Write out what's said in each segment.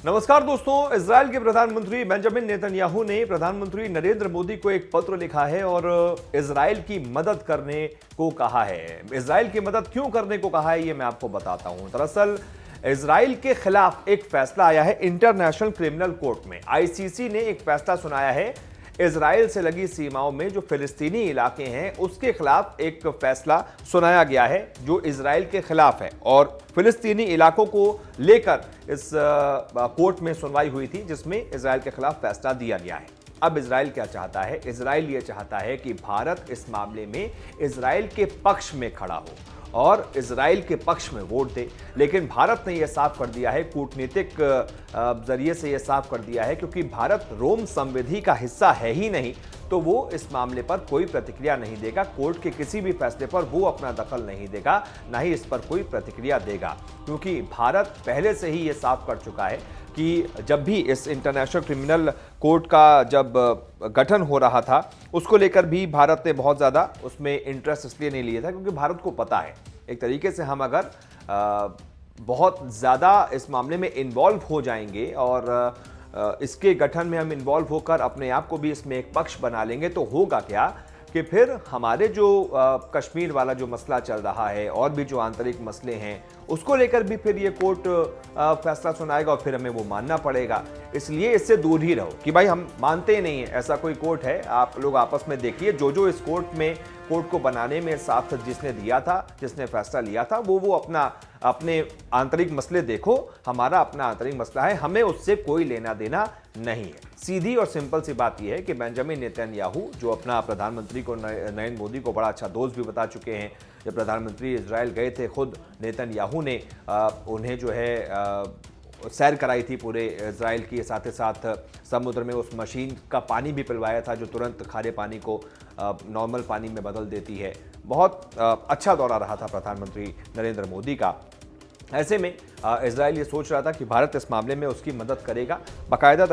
नमस्कार दोस्तों, इजराइल के प्रधानमंत्री बेंजामिन नेतन्याहू ने प्रधानमंत्री नरेंद्र मोदी को एक पत्र लिखा है और इजराइल की मदद करने को कहा है। इजराइल की मदद क्यों करने को कहा है ये मैं आपको बताता हूं। दरअसल इजराइल के खिलाफ एक फैसला आया है इंटरनेशनल क्रिमिनल कोर्ट में। आईसीसी ने एक फैसला सुनाया है। इजराइल से लगी सीमाओं में जो फिलिस्तीनी इलाके हैं उसके खिलाफ एक फैसला सुनाया गया है जो इजराइल के खिलाफ है, और फिलिस्तीनी इलाकों को लेकर इस कोर्ट में सुनवाई हुई थी जिसमें इजराइल के खिलाफ फैसला दिया गया है। अब इजराइल क्या चाहता है? इजराइल ये चाहता है कि भारत इस मामले में इजराइल के पक्ष में खड़ा हो और इजराइल के पक्ष में वोट दे। लेकिन भारत ने यह साफ कर दिया है, कूटनीतिक जरिए से यह साफ कर दिया है, क्योंकि भारत रोम संविधि का हिस्सा है ही नहीं, तो वो इस मामले पर कोई प्रतिक्रिया नहीं देगा। कोर्ट के किसी भी फैसले पर वो अपना दखल नहीं देगा, ना ही इस पर कोई प्रतिक्रिया देगा, क्योंकि भारत पहले से ही ये साफ कर चुका है कि जब भी इस इंटरनेशनल क्रिमिनल कोर्ट का जब गठन हो रहा था उसको लेकर भी भारत ने बहुत ज़्यादा उसमें इंटरेस्ट इसलिए नहीं लिया था क्योंकि भारत को पता है एक तरीके से हम अगर बहुत ज़्यादा इस मामले में इन्वॉल्व हो जाएंगे और इसके गठन में हम इन्वॉल्व होकर अपने आप को भी इसमें एक पक्ष बना लेंगे तो होगा क्या कि फिर हमारे जो कश्मीर वाला जो मसला चल रहा है और भी जो आंतरिक मसले हैं उसको लेकर भी फिर ये कोर्ट फैसला सुनाएगा और फिर हमें वो मानना पड़ेगा। इसलिए इससे दूर ही रहो कि भाई हम मानते ही नहीं है ऐसा कोई कोर्ट है। आप लोग आपस में देखिए, जो इस कोर्ट को बनाने में साथ जिसने दिया था, जिसने फैसला लिया था, वो अपने आंतरिक मसले देखो। हमारा अपना आंतरिक मसला है, हमें उससे कोई लेना देना नहीं है। सीधी और सिंपल सी बात यह है कि बेंजामिन नेतन्याहू जो अपना प्रधानमंत्री को नरेंद्र मोदी को बड़ा अच्छा दोस्त भी बता चुके हैं। जब प्रधानमंत्री इजराइल गए थे खुद नेतन्याहू ने उन्हें जो है सैर कराई थी पूरे इजराइल की, साथ ही साथ समुद्र में उस मशीन का पानी भी पिलवाया था जो तुरंत खारे पानी को नॉर्मल पानी में बदल देती है। बहुत अच्छा दौरा रहा था प्रधानमंत्री नरेंद्र मोदी का। ऐसे में इजराइल ये सोच रहा था कि भारत इस मामले में उसकी मदद करेगा। बाकायदा द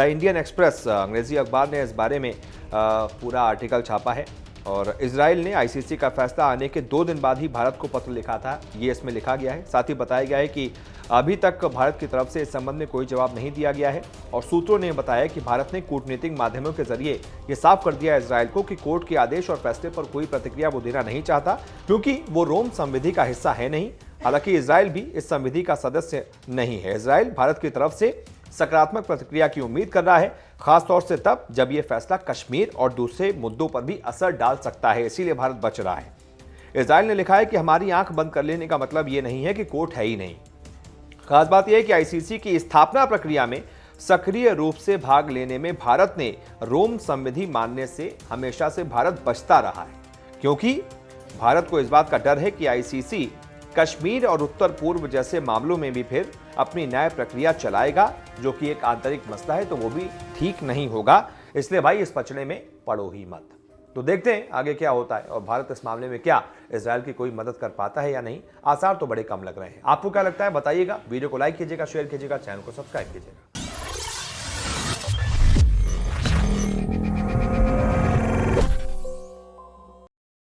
इंडियन एक्सप्रेस अंग्रेजी अखबार ने इस बारे में पूरा आर्टिकल छापा है और इजराइल ने आईसीसी का फैसला आने के 2 दिन बाद ही भारत को पत्र लिखा था, ये इसमें लिखा गया है। साथ ही बताया गया है कि अभी तक भारत की तरफ से इस संबंध में कोई जवाब नहीं दिया गया है और सूत्रों ने बताया कि भारत ने कूटनीतिक माध्यमों के जरिए ये साफ कर दिया इजराइल को कि कोर्ट के आदेश और फैसले पर कोई प्रतिक्रिया वो देना नहीं चाहता, क्योंकि वो रोम संविधि का हिस्सा है नहीं। हालांकि इजराइल भी इस संविधि का सदस्य नहीं है। इजराइल भारत की तरफ से सकारात्मक प्रतिक्रिया की उम्मीद कर रहा है, खासतौर से तब जब यह फैसला कश्मीर और दूसरे मुद्दों पर भी असर डाल सकता है, इसीलिए भारत बच रहा है। इजराइल ने लिखा है कि हमारी आंख बंद कर लेने का मतलब यह नहीं है कि कोर्ट है ही नहीं। खास बात यह है कि आईसीसी की स्थापना प्रक्रिया में सक्रिय रूप से भाग लेने में भारत ने रोम संविधि मानने से हमेशा से भारत बचता रहा है, क्योंकि भारत को इस बात का डर है कि आईसीसी कश्मीर और उत्तर पूर्व जैसे मामलों में भी फिर अपनी न्याय प्रक्रिया चलाएगा, जो कि एक आंतरिक मसला है, तो वो भी ठीक नहीं होगा। इसलिए भाई इस पचड़े में पड़ो ही मत। तो देखते हैं आगे क्या होता है और भारत इस मामले में क्या इजराइल की कोई मदद कर पाता है या नहीं। आसार तो बड़े कम लग रहे हैं। आपको क्या लगता है बताइएगा। वीडियो को लाइक कीजिएगा, शेयर कीजिएगा, चैनल को सब्सक्राइब कीजिएगा।